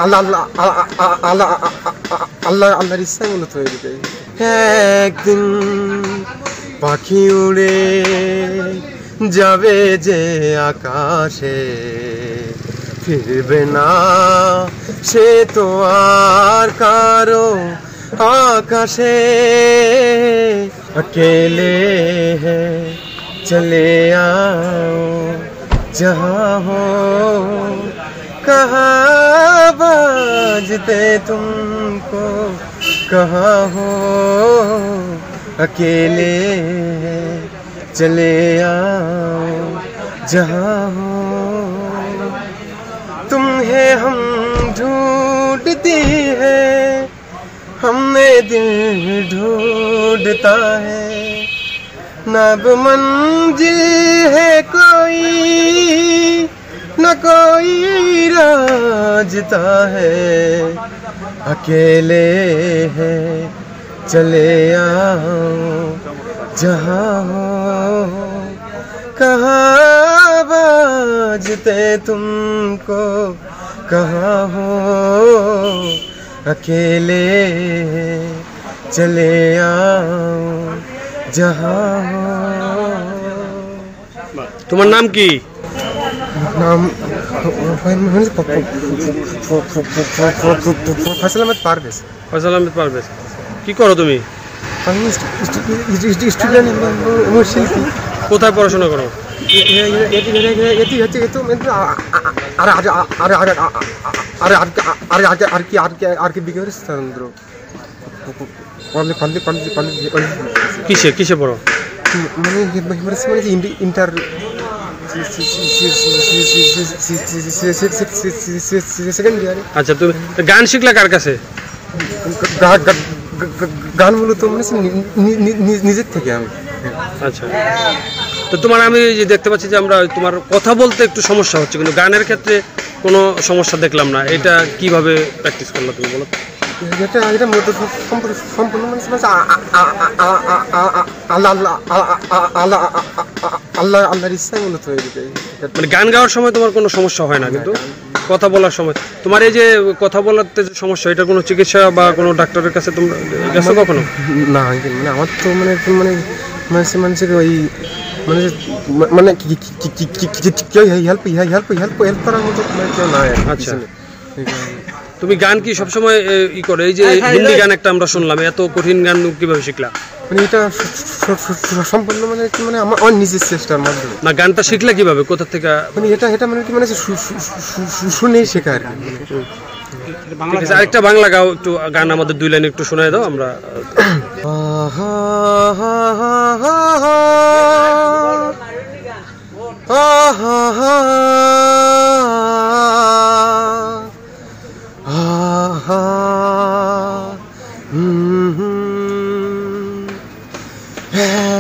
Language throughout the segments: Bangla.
আল্লাহ আল্লাহ আল্লাহ আল্লাহ আল্লাহর ইচ্ছায় মূলত হয়ে যেতে। একদিন পাখি উড়ে যাবে যে আকাশে, ফিরবে না সে তো আর কারো आकाशे। अकेले है चले आओ जहाँ हो, कहाँ बाजते तुमको कहाँ हो। अकेले है चले आओ जहाँ हो, तुम्हें हम ढूंढती है, हमने दिल ढूंढता है। ना अब मंजिल है कोई, न कोई रास्ता है। अकेले है चले आओ जहाँ हो, कहाँ बाजते तुमको कहाँ हो। अकेले चले आओ जहाँ हो। তোমার নাম কি? नाम ফয়সাল আহমেদ পারভেজ। ফয়সাল আহমেদ পারভেজ। কি করো তুমি? আমি স্টুডেন্ট এবং শিল্পী। কোথায় পড়াশোনা করো? কিসে কিসে পড়ো? ইন্টার সেকেন্ড ইয়ারে। আচ্ছা, তুমি গান শিখলা কার কাছে? গান মূলত নিজের থেকে আমি। আচ্ছা, তো তোমার আমি যে দেখতে পাচ্ছি যে আমরা তোমার কথা বলতে একটু সমস্যা হচ্ছে, কিন্তু গানের ক্ষেত্রে কোনো সমস্যা দেখলাম না। এটা কিভাবে প্র্যাকটিস করলা তুমি বলো? এটা সম্পূর্ণ আল্লাহর ইচ্ছায় মূলত হয়ে যেতে। মানে গান গাওয়ার সময় তোমার কোনো সমস্যা হয় না, কিন্তু কথা বলার সময় তোমার এই যে কথা বলাতে যে সমস্যা, এটা কোনো চিকিৎসা বা কোনো ডাক্তারের কাছে তোমরা গেছো কখনো? না, মানে আমার তো মানে মানুষের ওই মানে হেল্প করার মতো কেউ নাই। আচ্ছা, তুমি গান কি সবসময় ই করে? এই যে হিন্দি গান একটা আমরা শুনলাম, এত কঠিন গান কিভাবে শিখলা? মানে এটা সম্পূর্ণ মানে আমার নিজের চেষ্টার মাধ্যমে। না, গানটা শিখলে কিভাবে, কোথা থেকে? মানে এটা মানে কি মানে শুনেই শেখা আর কি। ঠিক আছে, আরেকটা বাংলা গাও, একটু গান আমাদের 2 লাইন একটু শোনায় দাও আমরা।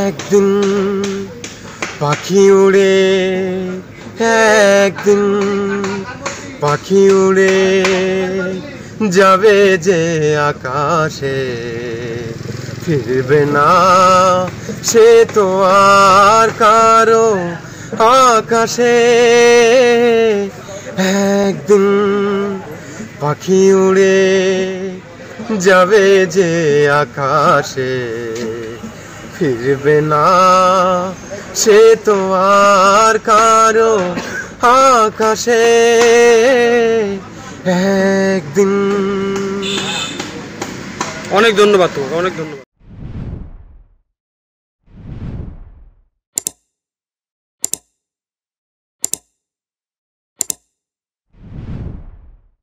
একদিন পাখি উড়ে, একদিন পাখি উড়ে যাবে যে আকাশে, ফিরবে না সে তো আর কারো আকাশে। একদিন পাখি উড়ে যাবে যে আকাশে, ফিরবে না সে তো আর কারো আকাশে। একদিন। অনেক ধন্যবাদ তোমাকে, অনেক ধন্যবাদ।